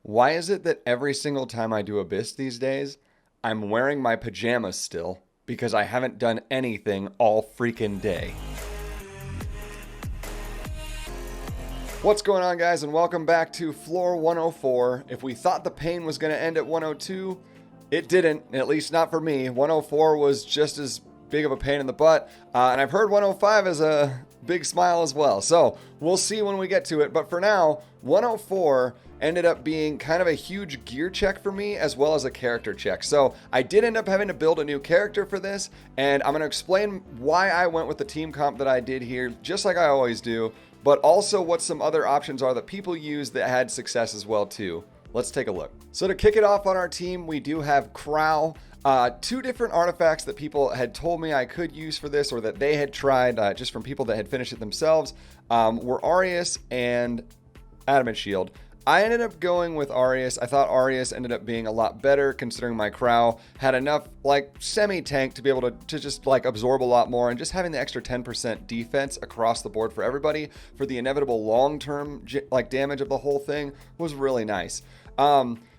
Why is it that every single time I do Abyss these days, I'm wearing my pajamas still because I haven't done anything all freaking day? What's going on, guys, and welcome back to floor 104. If we thought the pain was going to end at 102, it didn't, at least not for me. 104 was just as big of a pain in the butt, and I've heard 105 is a big smile as well, so we'll see when we get to it. But for now, 104 ended up being kind of a huge gear check for me as well as a character check. So I did end up having to build a new character for this, and I'm going to explain why I went with the team comp that I did here, just like I always do, but also what some other options are that people use that had success as well too. Let's take a look. So to kick it off on our team, we do have Krau. Two different artifacts that people had told me I could use for this, or that they had tried, just from people that had finished it themselves, were Aureus and Adamant Shield. I ended up going with Aureus. I thought Aureus ended up being a lot better, considering my Krau had enough like semi-tank to be able to just like absorb a lot more, and just having the extra 10% defense across the board for everybody for the inevitable long-term like damage of the whole thing was really nice.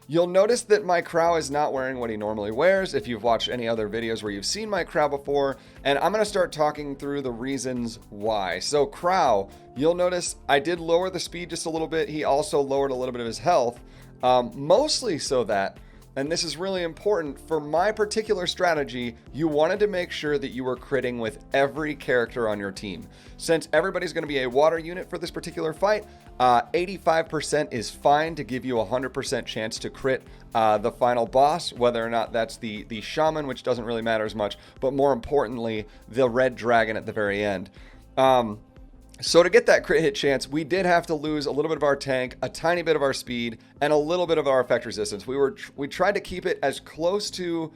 You'll notice that my Krau is not wearing what he normally wears if you've watched any other videos where you've seen my Krau before, and I'm going to start talking through the reasons why. So Krau, you'll notice I did lower the speed just a little bit. He also lowered a little bit of his health, mostly so that, and this is really important, for my particular strategy, you wanted to make sure that you were critting with every character on your team. Since everybody's going to be a water unit for this particular fight, 85% is fine to give you a 100% chance to crit the final boss, whether or not that's the shaman, which doesn't really matter as much, but more importantly, the red dragon at the very end. So to get that crit hit chance, we did have to lose a little bit of our tank, a tiny bit of our speed, and a little bit of our effect resistance. We tried to keep it as close to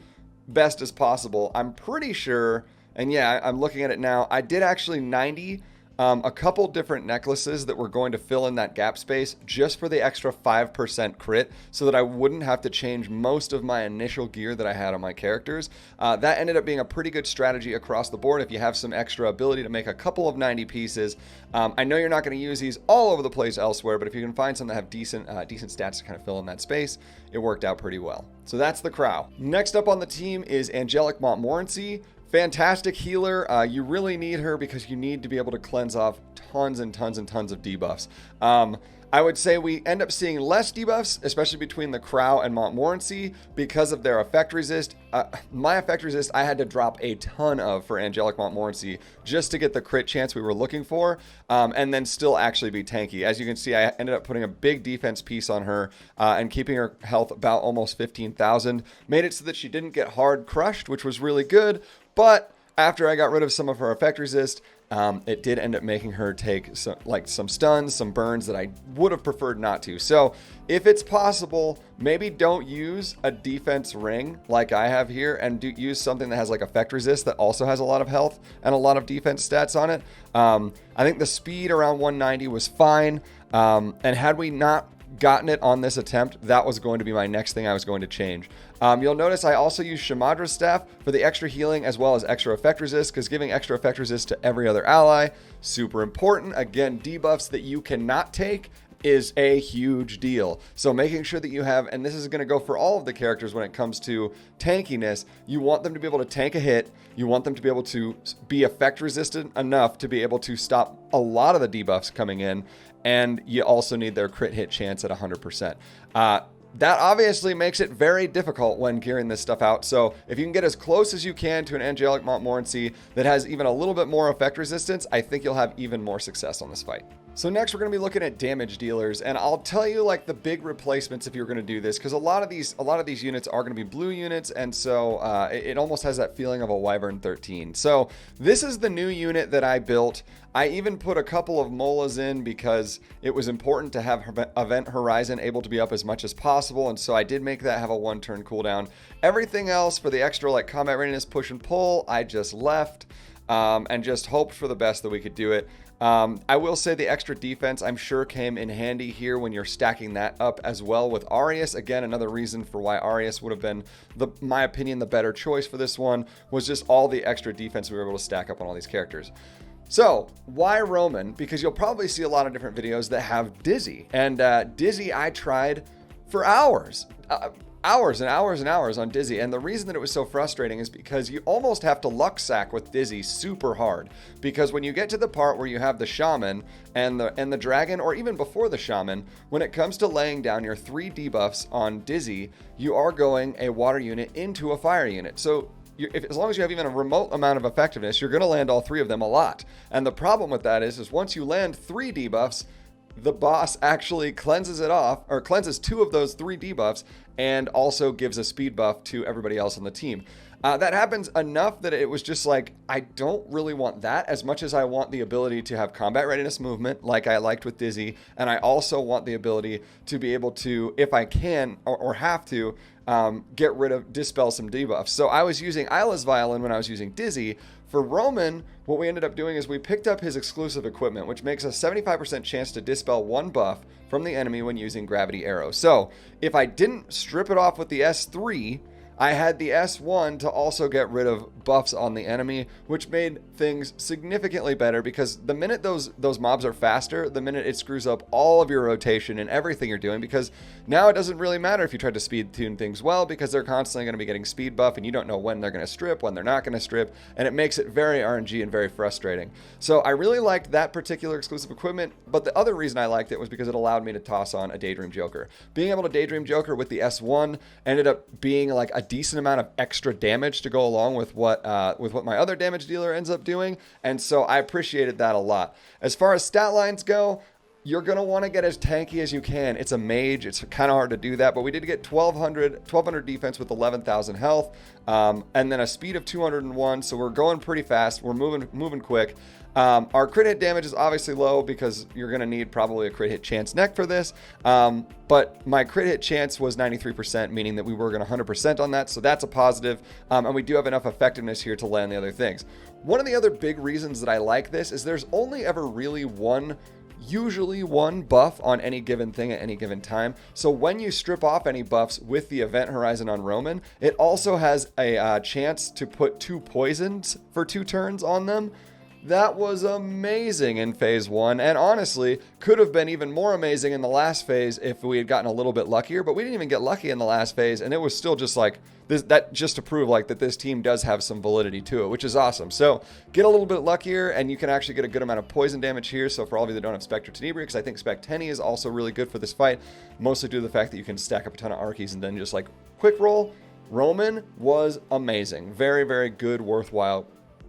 best as possible. I'm pretty sure, and yeah, I'm looking at it now, I did actually 90 a couple different necklaces that were going to fill in that gap space just for the extra 5% crit, so that I wouldn't have to change most of my initial gear that I had on my characters. That ended up being a pretty good strategy across the board if you have some extra ability to make a couple of 90 pieces. I know you're not going to use these all over the place elsewhere, but if you can find some that have decent stats to kind of fill in that space, it worked out pretty well. So that's the Krau. Next up on the team is Angelic Montmorancy. Fantastic healer. You really need her because you need to be able to cleanse off tons and tons and tons of debuffs. I would say we end up seeing less debuffs, especially between the Krau and Montmorancy, because of their effect resist. My effect resist I had to drop a ton of for Angelic Montmorancy just to get the crit chance we were looking for, and then still actually be tanky. As you can see, I ended up putting a big defense piece on her and keeping her health about almost 15,000. Made it so that she didn't get hard crushed, which was really good. But after I got rid of some of her effect resist, it did end up making her take some stuns, some burns that I would have preferred not to. So if it's possible, maybe don't use a defense ring like I have here, and use something that has like effect resist that also has a lot of health and a lot of defense stats on it. I think the speed around 190 was fine, and had we not gotten it on this attempt, that was going to be my next thing I was going to change. You'll notice I also use Shamadra's staff for the extra healing as well as extra effect resist, because giving extra effect resist to every other ally, super important. Again, debuffs that you cannot take is a huge deal. So making sure that you have, and this is going to go for all of the characters when it comes to tankiness, you want them to be able to tank a hit, you want them to be able to be effect resistant enough to be able to stop a lot of the debuffs coming in, and you also need their crit hit chance at 100%. That obviously makes it very difficult when gearing this stuff out. So if you can get as close as you can to an Angelic Montmorancy that has even a little bit more effect resistance, I think you'll have even more success on this fight. So next we're going to be looking at damage dealers, and I'll tell you like the big replacements if you're going to do this, because a lot of these units are going to be blue units, and so it almost has that feeling of a Wyvern 13. So this is the new unit that I built. I even put a couple of molas in because it was important to have Event Horizon able to be up as much as possible, and so I did make that have a 1-turn cooldown. Everything else for the extra like combat readiness, push and pull, I just left and just hoped for the best that we could do it. I will say the extra defense I'm sure came in handy here when you're stacking that up as well with Aureus. Again, another reason for why Aureus would have been, my opinion, the better choice for this one was just all the extra defense we were able to stack up on all these characters. So why Romann? Because you'll probably see a lot of different videos that have Dizzy, and Dizzy I tried for hours. Hours and hours and hours on Dizzy. And the reason that it was so frustrating is because you almost have to luck sack with Dizzy super hard. Because when you get to the part where you have the shaman and the dragon, or even before the shaman, when it comes to laying down your 3 debuffs on Dizzy, you are going a water unit into a fire unit. So as long as you have even a remote amount of effectiveness, you're going to land all 3 of them a lot. And the problem with that is once you land 3 debuffs, the boss actually cleanses it off, or cleanses 2 of those 3 debuffs, and also gives a speed buff to everybody else on the team. That happens enough that it was just like, I don't really want that as much as I want the ability to have combat readiness movement like I liked with Dizzy. And I also want the ability to be able to, if I can or have to, dispel some debuffs. So I was using Isla's Violin when I was using Dizzy. For Romann, what we ended up doing is we picked up his exclusive equipment, which makes a 75% chance to dispel 1 buff from the enemy when using Gravity Arrow. So if I didn't strip it off with the S3, I had the S1 to also get rid of buffs on the enemy, which made things significantly better, because the minute those mobs are faster, the minute it screws up all of your rotation and everything you're doing, because now it doesn't really matter if you try to speed tune things well, because they're constantly going to be getting speed buff and you don't know when they're going to strip, when they're not going to strip, and it makes it very RNG and very frustrating. So I really liked that particular exclusive equipment, but the other reason I liked it was because it allowed me to toss on a Daydream Joker. Being able to Daydream Joker with the S1 ended up being like a decent amount of extra damage to go along with what my other damage dealer ends up doing, and so I appreciated that a lot. As far as stat lines go, you're going to want to get as tanky as you can. It's a mage. It's kind of hard to do that, but we did get 1200 defense with 11,000 health, and then a speed of 201, so we're going pretty fast. We're moving quick. Our crit hit damage is obviously low because you're going to need probably a crit hit chance neck for this. But my crit hit chance was 93%, meaning that we were going to 100% on that. So that's a positive. And we do have enough effectiveness here to land the other things. One of the other big reasons that I like this is there's only ever really usually one buff on any given thing at any given time. So when you strip off any buffs with the event horizon on Romann, it also has a chance to put 2 poisons for 2 turns on them. That was amazing in phase 1, and honestly could have been even more amazing in the last phase if we had gotten a little bit luckier, but we didn't even get lucky in the last phase, and it was still just like this, that just to prove like that this team does have some validity to it, which is awesome. So get a little bit luckier and you can actually get a good amount of poison damage here. So for all of you that don't have Spectre Tenebria, because I think Spec Tenny is also really good for this fight, mostly due to the fact that you can stack up a ton of Archies and then just like quick roll. Romann was amazing. Very, very good, worthwhile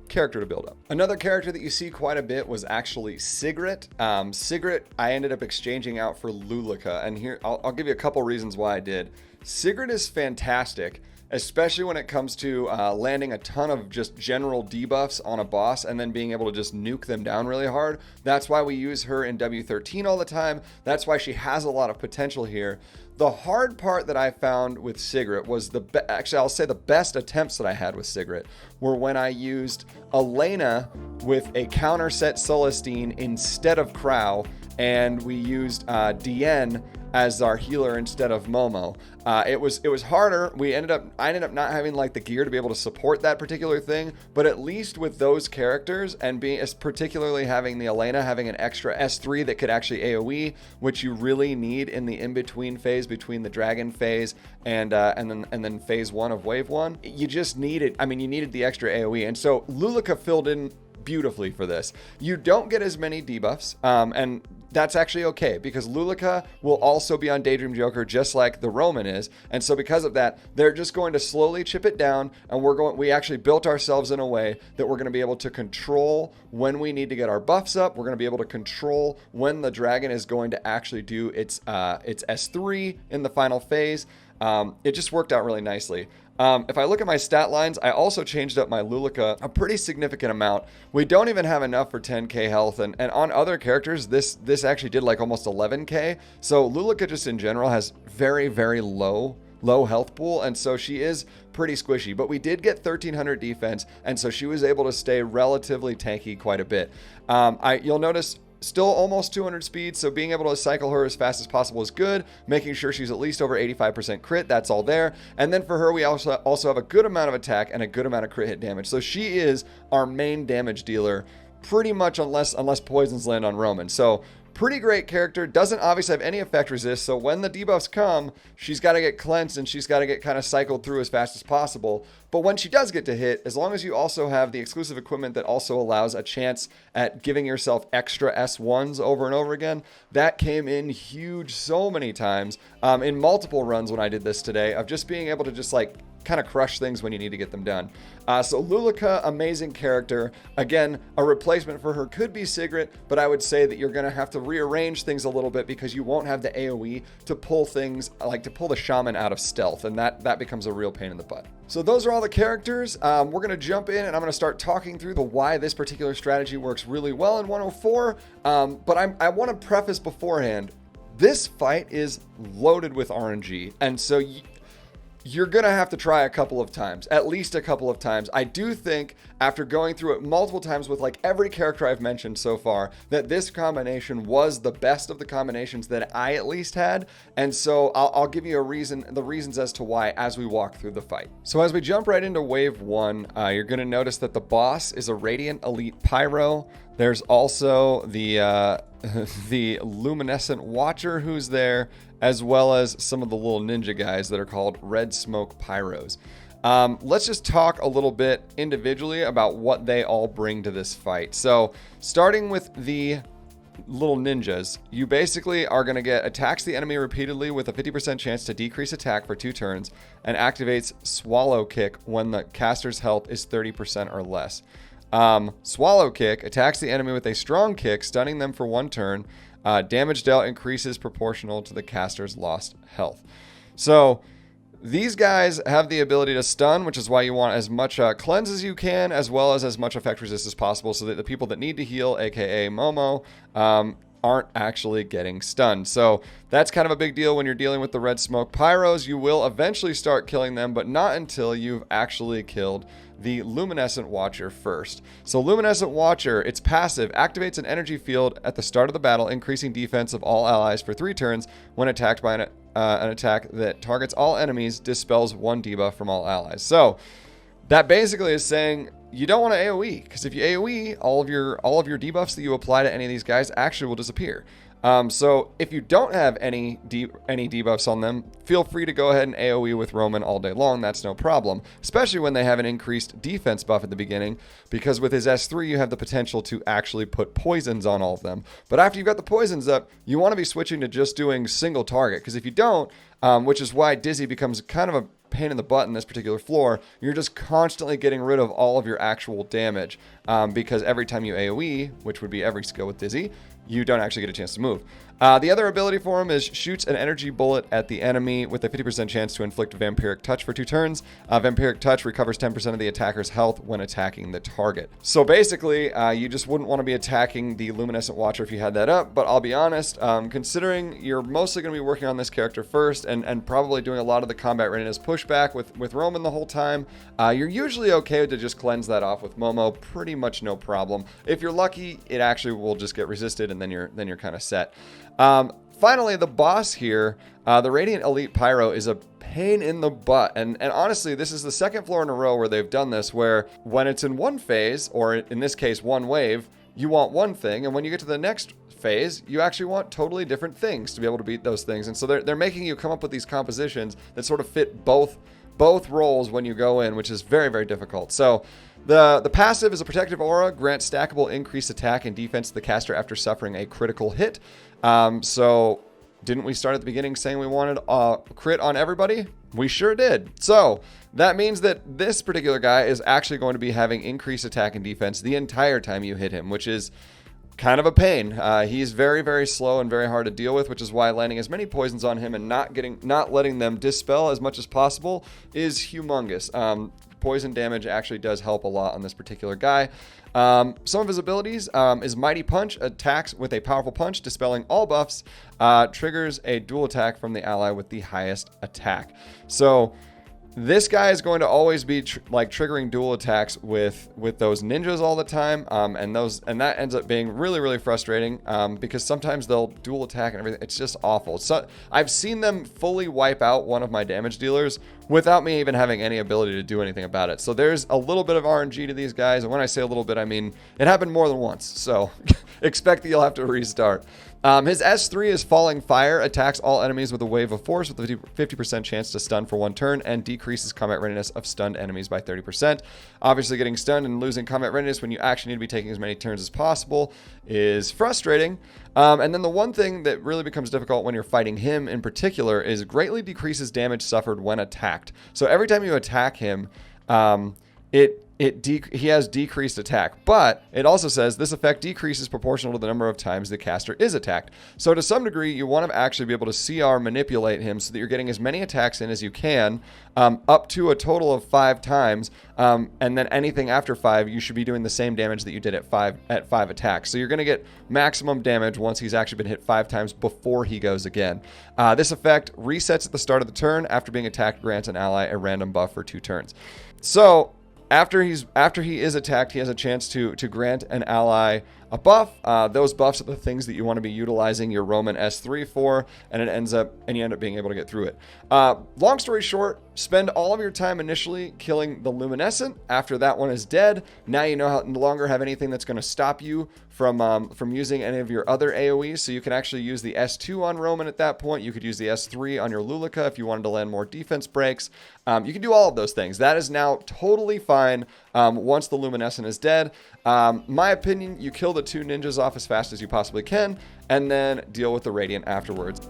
character to build up. Another character that you see quite a bit was actually Sigrid. Sigrid I ended up exchanging out for Luluca, and here I'll give you a couple reasons why I did. Sigrid is fantastic, especially when it comes to landing a ton of just general debuffs on a boss and then being able to just nuke them down really hard. That's why we use her in W13 all the time. That's why she has a lot of potential here. The hard part that I found with Sigrid was actually I'll say the best attempts that I had with Sigrid were when I used Elena with a counter set Celestine instead of Krau, and we used Dien as our healer instead of Momo. It was harder. I ended up not having like the gear to be able to support that particular thing, but at least with those characters and particularly having the Elena having an extra S3 that could actually AoE, which you really need in the in-between phase between the dragon phase and then phase 1 of wave 1. You just needed, you needed the extra AoE, and so Luluca filled in beautifully for this. You don't get as many debuffs, and that's actually okay because Luluca will also be on Daydream Joker just like the Romann is, and so because of that, they're just going to slowly chip it down, and we actually built ourselves in a way that we're going to be able to control when we need to get our buffs up. We're going to be able to control when the dragon is going to actually do its S3 in the final phase. It just worked out really nicely. If I look at my stat lines, I also changed up my Luluca a pretty significant amount. We don't even have enough for 10k health, and on other characters, this actually did like almost 11k. So Luluca just in general has very, very low health pool, and so she is pretty squishy. But we did get 1300 defense, and so she was able to stay relatively tanky quite a bit. You'll notice still almost 200 speed, so being able to cycle her as fast as possible is good. Making sure she's at least over 85% crit, that's all there. And then for her, we also have a good amount of attack and a good amount of crit hit damage. So she is our main damage dealer, pretty much unless poisons land on Romann. So Pretty great character. Doesn't obviously have any effect resist, so when the debuffs come, she's got to get cleansed and she's got to get kind of cycled through as fast as possible. But when she does get to hit, as long as you also have the exclusive equipment that also allows a chance at giving yourself extra S1s over and over again, that came in huge so many times in multiple runs when I did this today, of just being able to just like kind of crush things when you need to get them done. So Luluca, amazing character. Again, a replacement for her could be Sigrid, but I would say that you're going to have to rearrange things a little bit because you won't have the AoE to pull things, like to pull the shaman out of stealth, and that becomes a real pain in the butt. So those are all the characters. We're going to jump in and I'm going to start talking through the why this particular strategy works really well in 104. But I want to preface beforehand, this fight is loaded with RNG, and so you're going to have to try a couple of times, at least a couple of times. I do think after going through it multiple times with like every character I've mentioned so far, that this combination was the best of the combinations that I at least had. And so I'll give you the reasons as to why as we walk through the fight. So as we jump right into wave 1, you're going to notice that the boss is a Radiant Elite Pyro. There's also the the Luminescent Watcher who's there, as well as some of the little ninja guys that are called Red Smoke Pyros. Let's just talk a little bit individually about what they all bring to this fight. So starting with the little ninjas, you basically are going to get attacks the enemy repeatedly with a 50% chance to decrease attack for 2 turns, and activates Swallow Kick when the caster's health is 30% or less. Swallow Kick attacks the enemy with a strong kick, stunning them for 1 turn. Damage dealt increases proportional to the caster's lost health. So these guys have the ability to stun, which is why you want as much cleanse as you can, as well as much effect resist as possible, so that the people that need to heal, aka Momo, aren't actually getting stunned. So that's kind of a big deal when you're dealing with the Red Smoke Pyros. You will eventually start killing them, but not until you've actually killed the Luminescent Watcher first. So Luminescent Watcher, its passive, activates an energy field at the start of the battle, increasing defense of all allies for 3 turns when attacked by an attack that targets all enemies, dispels 1 debuff from all allies. So that basically is saying you don't want to AoE, because if you AoE, all of your debuffs that you apply to any of these guys actually will disappear. So if you don't have any debuffs on them, feel free to go ahead and AoE with Romann all day long. That's no problem, especially when they have an increased defense buff at the beginning, because with his S3 you have the potential to actually put poisons on all of them. But after you've got the poisons up, you want to be switching to just doing single target, because if you don't, which is why Dizzy becomes kind of a pain in the butt in this particular floor, you're just constantly getting rid of all of your actual damage, because every time you AoE, which would be every skill with Dizzy, you don't actually get a chance to move. The other ability for him is shoots an energy bullet at the enemy with a 50% chance to inflict Vampiric Touch for 2 turns. Vampiric Touch recovers 10% of the attacker's health when attacking the target. So basically, you just wouldn't want to be attacking the Luminescent Watcher if you had that up, but I'll be honest, considering you're mostly going to be working on this character first and probably doing a lot of the combat readiness pushback with Romann the whole time, you're usually okay to just cleanse that off with Momo, pretty much no problem. If you're lucky, it actually will just get resisted and then you're kind of set. Finally, the boss here, the Radiant Elite Pyro, is a pain in the butt. And honestly, this is the second floor in a row where they've done this, where when it's in one phase, or in this case, one wave, you want one thing. And when you get to the next phase, you actually want totally different things to be able to beat those things. And so they're making you come up with these compositions that sort of fit both roles when you go in, which is very, very difficult. So the passive is a protective aura, grants stackable increased attack and defense to the caster after suffering a critical hit. So didn't we start at the beginning saying we wanted crit on everybody? We sure did. So that means that this particular guy is actually going to be having increased attack and defense the entire time you hit him, which is kind of a pain. He's very, very slow and very hard to deal with, which is why landing as many poisons on him and not letting them dispel as much as possible is humongous. Poison damage actually does help a lot on this particular guy. Some of his abilities is Mighty Punch, attacks with a powerful punch, dispelling all buffs, triggers a dual attack from the ally with the highest attack. So this guy is going to always be triggering dual attacks with those ninjas all the time, and that ends up being really, really frustrating, because sometimes they'll dual attack and everything. It's just awful. So I've seen them fully wipe out one of my damage dealers without me even having any ability to do anything about it. So there's a little bit of RNG to these guys, and when I say a little bit, I mean it happened more than once. So expect that you'll have to restart. His S3 is Falling Fire, attacks all enemies with a wave of force with a 50% chance to stun for 1 turn, and decreases combat readiness of stunned enemies by 30%. Obviously, getting stunned and losing combat readiness when you actually need to be taking as many turns as possible is frustrating. And then the one thing that really becomes difficult when you're fighting him in particular is greatly decreases damage suffered when attacked. So every time you attack him, he has decreased attack, but it also says this effect decreases proportional to the number of times the caster is attacked. So to some degree, you want to actually be able to CR manipulate him so that you're getting as many attacks in as you can, up to a total of 5 times, and then anything after 5, you should be doing the same damage that you did at 5 attacks. So you're going to get maximum damage once he's actually been hit 5 times before he goes again. This effect resets at the start of the turn. After being attacked, grants an ally a random buff for 2 turns. So after he is attacked, he has a chance to grant an ally a buff. Those buffs are the things that you want to be utilizing your Romann S3 for, and you end up being able to get through it. Long story short, spend all of your time initially killing the Luminescent. After that one is dead, now you no longer have anything that's going to stop you from using any of your other AoEs. So you can actually use the S2 on Romann at that point. You could use the S3 on your Luluca if you wanted to land more defense breaks. You can do all of those things. That is now totally fine once the Luminescent is dead. My opinion, you kill the 2 ninjas off as fast as you possibly can, and then deal with the Radiant afterwards.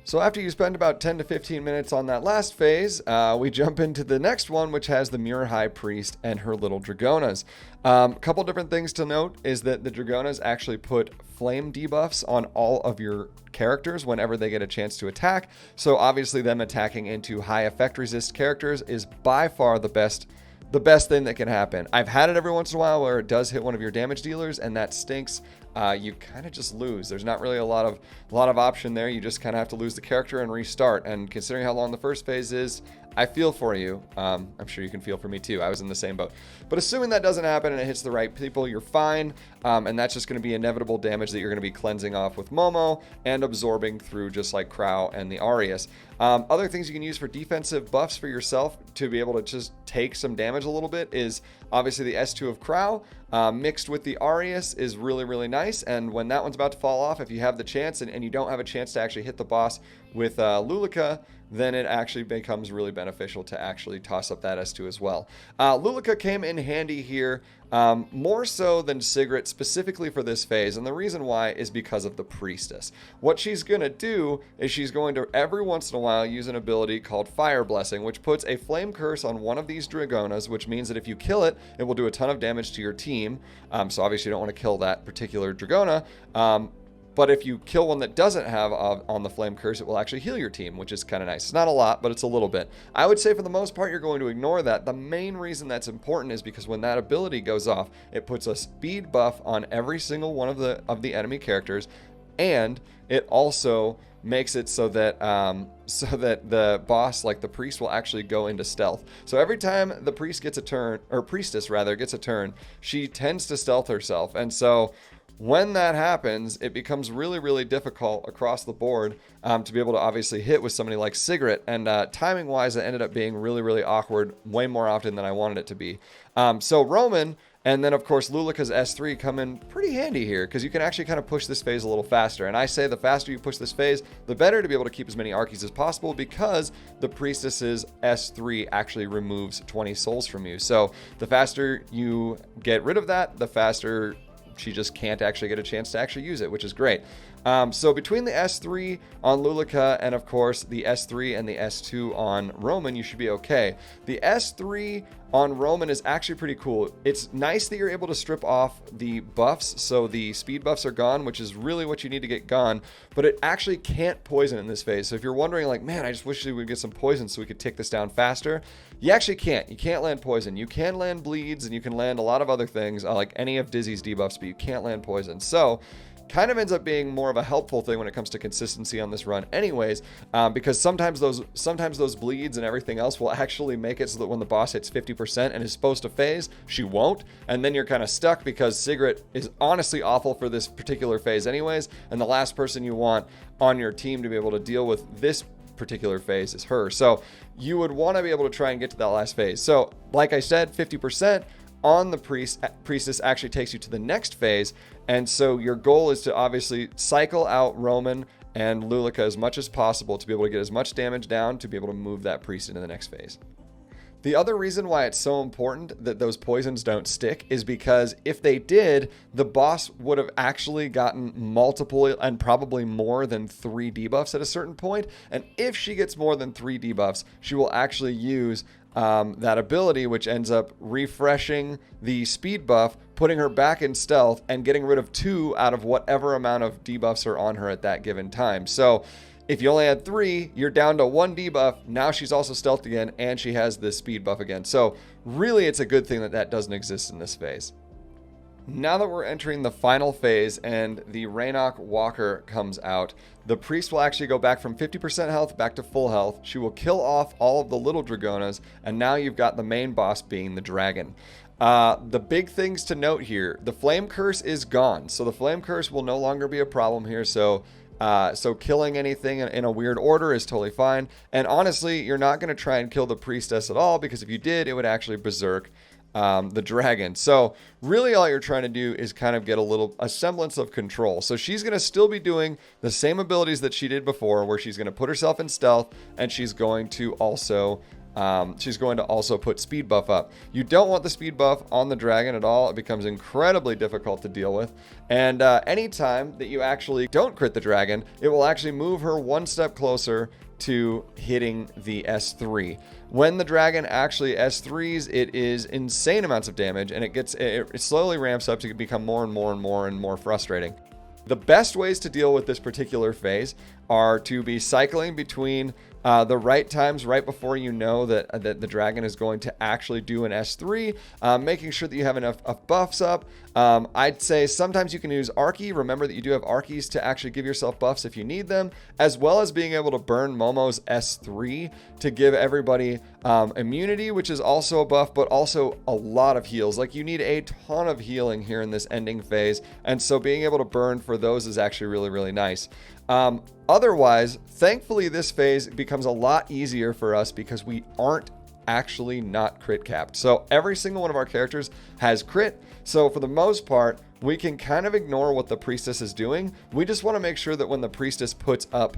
So after you spend about 10 to 15 minutes on that last phase, we jump into the next one, which has the Muhr High Priest and her little Dragonas. A couple different things to note is that the Dragonas actually put flame debuffs on all of your characters whenever they get a chance to attack. So obviously them attacking into high effect resist characters is by far the best thing that can happen. I've had it every once in a while where it does hit one of your damage dealers, and that stinks. You kind of just lose. There's not really a lot of option there. You just kind of have to lose the character and restart. And considering how long the first phase is, I feel for you. I'm sure you can feel for me too. I was in the same boat. But assuming that doesn't happen and it hits the right people, you're fine. And that's just going to be inevitable damage that you're going to be cleansing off with Momo and absorbing through just like Krau and the Arius. Other things you can use for defensive buffs for yourself to be able to just take some damage a little bit is obviously the S2 of Krau mixed with the Arius is really, really nice. And when that one's about to fall off, if you have the chance and you don't have a chance to actually hit the boss with Luluca, then it actually becomes really beneficial to actually toss up that S2 as well. Luluca came in handy here, more so than Sigrid, specifically for this phase, and the reason why is because of the Priestess. What she's going to do is she's going to every once in a while use an ability called Fire Blessing, which puts a flame curse on one of these Dragonas, which means that if you kill it, it will do a ton of damage to your team. So obviously you don't want to kill that particular Dragona. But if you kill one that doesn't have on the flame curse, it will actually heal your team, which is kind of nice. It's not a lot, but it's a little bit. I would say for the most part, you're going to ignore that. The main reason that's important is because when that ability goes off, it puts a speed buff on every single one of the enemy characters, and it also makes it so that the boss, like the priest, will actually go into stealth. So every time the priest gets a turn, or priestess rather gets a turn, she tends to stealth herself, and so when that happens, it becomes really, really difficult across the board to be able to obviously hit with somebody like Sigrid. And timing-wise, it ended up being really, really awkward way more often than I wanted it to be. So Romann And then, of course, Luluca's S3 come in pretty handy here because you can actually kind of push this phase a little faster. And I say the faster you push this phase, the better to be able to keep as many Archies as possible because the Priestess's S3 actually removes 20 souls from you. So the faster you get rid of that, the faster she just can't actually get a chance to actually use it, which is great. So between the S3 on Luluca and, of course, the S3 and the S2 on Romann, you should be okay. The S3 on Romann is actually pretty cool. It's nice that you're able to strip off the buffs, so the speed buffs are gone, which is really what you need to get gone, but it actually can't poison in this phase. So if you're wondering, like, man, I just wish we would get some poison so we could take this down faster, you actually can't. You can't land poison. You can land bleeds, and you can land a lot of other things, like any of Dizzy's debuffs, but you can't land poison. So kind of ends up being more of a helpful thing when it comes to consistency on this run anyways, because sometimes those bleeds and everything else will actually make it so that when the boss hits 50% and is supposed to phase, she won't, and then you're kind of stuck because Sigrid is honestly awful for this particular phase anyways, and the last person you want on your team to be able to deal with this particular phase is her. So you would want to be able to try and get to that last phase. So like I said, 50% on the Priestess actually takes you to the next phase, and so your goal is to obviously cycle out Romann and Luluca as much as possible to be able to get as much damage down to be able to move that priest into the next phase. The other reason why it's so important that those poisons don't stick is because if they did, the boss would have actually gotten multiple and probably more than 3 debuffs at a certain point, and if she gets more than 3 debuffs, she will actually use that ability, which ends up refreshing the speed buff, putting her back in stealth, and getting rid of 2 out of whatever amount of debuffs are on her at that given time. So if you only had 3, you're down to 1 debuff. Now she's also stealthed again, and she has this speed buff again. So really, it's a good thing that that doesn't exist in this phase. Now that we're entering the final phase and the Ranok Walker comes out, the priest will actually go back from 50% health back to full health. She will kill off all of the little Dragonas, and now you've got the main boss being the dragon. The big things to note here, the Flame Curse is gone. So the Flame Curse will no longer be a problem here. So killing anything in a weird order is totally fine. And honestly, you're not going to try and kill the priestess at all, because if you did, it would actually berserk the dragon. So really all you're trying to do is kind of get a semblance of control. So she's going to still be doing the same abilities that she did before, where she's going to put herself in stealth, and she's going to also put speed buff up. You don't want the speed buff on the dragon at all. It becomes incredibly difficult to deal with. And anytime that you actually don't crit the dragon, it will actually move her 1 step closer to hitting the S3. When the dragon actually S3s, it is insane amounts of damage, and it slowly ramps up to become more and more frustrating. The best ways to deal with this particular phase are to be cycling between the right times right before you know that the dragon is going to actually do an S3, making sure that you have enough buffs up. I'd say sometimes you can use Archie. Remember that you do have Archies to actually give yourself buffs if you need them, as well as being able to burn Momo's S3 to give everybody immunity, which is also a buff, but also a lot of heals. Like, you need a ton of healing here in this ending phase, and so being able to burn for those is actually really, really nice. Otherwise, thankfully, this phase becomes a lot easier for us because we aren't actually not crit capped. So every single one of our characters has crit. So for the most part, we can kind of ignore what the priestess is doing. We just want to make sure that when the priestess puts up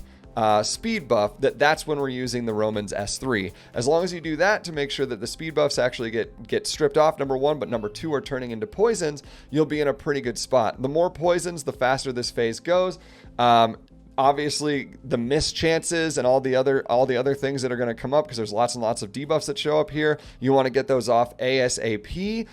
speed buff, that's when we're using the Romann's S3. As long as you do that to make sure that the speed buffs actually get stripped off, number 1, but number 2 are turning into poisons, you'll be in a pretty good spot. The more poisons, the faster this phase goes. Obviously, the miss chances and all the other things that are going to come up, because there's lots and lots of debuffs that show up here, you want to get those off ASAP,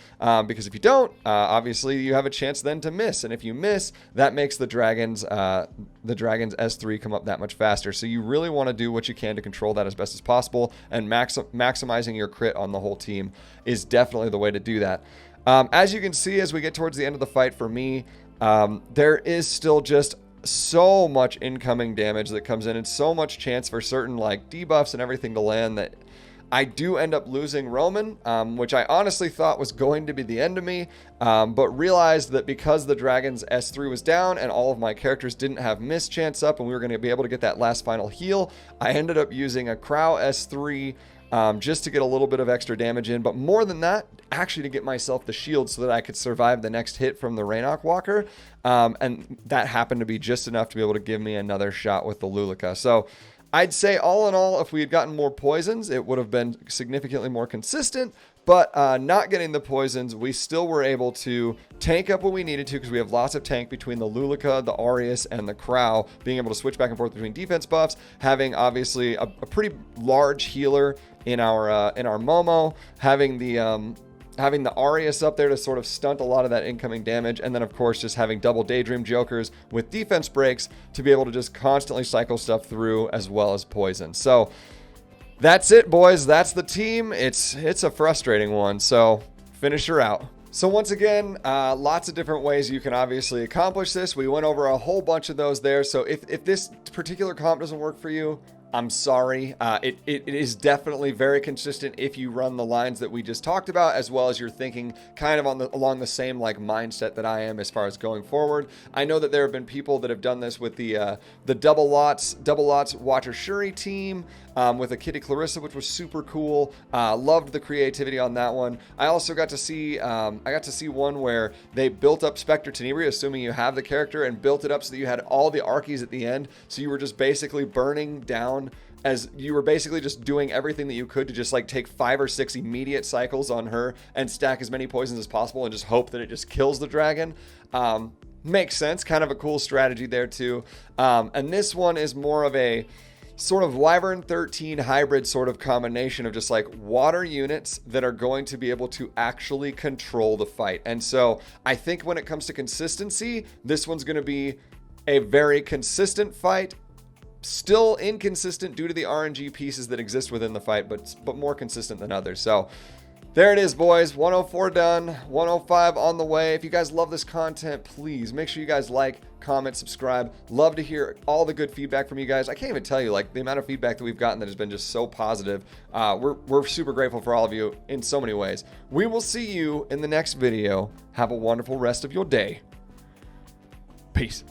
because if you don't, obviously you have a chance then to miss, and if you miss, that makes the dragon's S3 come up that much faster. So you really want to do what you can to control that as best as possible, and maximizing your crit on the whole team is definitely the way to do that. As you can see, as we get towards the end of the fight, for me, there is still just so much incoming damage that comes in, and so much chance for certain like debuffs and everything to land, that I do end up losing Romann, which I honestly thought was going to be the end of me, but realized that because the dragon's S3 was down and all of my characters didn't have mischance up and we were going to be able to get that last final heal, I ended up using a Krau S3 just to get a little bit of extra damage in, but more than that, actually to get myself the shield so that I could survive the next hit from the Ranok Walker, and that happened to be just enough to be able to give me another shot with the Luluca. So I'd say all in all, if we had gotten more poisons, it would have been significantly more consistent, but not getting the poisons, we still were able to tank up what we needed to because we have lots of tank between the Luluca, the Aureus, and the Krau, being able to switch back and forth between defense buffs, having obviously a pretty large healer in our Momo, having the Aureus up there to sort of stunt a lot of that incoming damage, and then of course just having double Daydream Jokers with defense breaks to be able to just constantly cycle stuff through, as well as poison. So that's it, boys. That's the team. It's a frustrating one, so finish her out. So once again, lots of different ways you can obviously accomplish this. We went over a whole bunch of those there, so if this particular comp doesn't work for you, I'm sorry. It is definitely very consistent if you run the lines that we just talked about, as well as you're thinking kind of along the same like mindset that I am as far as going forward. I know that there have been people that have done this with the double lots Watcher Shuri team, with a Kitty Clarissa, which was super cool. Loved the creativity on that one. I also got to see one where they built up Spectre Tenebria, assuming you have the character, and built it up so that you had all the Archies at the end. So you were just basically burning down, as you were basically just doing everything that you could to just like take 5 or 6 immediate cycles on her and stack as many poisons as possible and just hope that it just kills the dragon. Makes sense. Kind of a cool strategy there too. And this one is more of a sort of Wyvern 13 hybrid sort of combination of just like water units that are going to be able to actually control the fight. And so I think when it comes to consistency, this one's going to be a very consistent fight. Still inconsistent due to the RNG pieces that exist within the fight, but more consistent than others. So there it is, boys. 104 done, 105 on the way. If you guys love this content, please make sure you guys like, comment, subscribe. Love to hear all the good feedback from you guys. I can't even tell you, like, the amount of feedback that we've gotten that has been just so positive. We're super grateful for all of you in so many ways. We will see you in the next video. Have a wonderful rest of your day. Peace.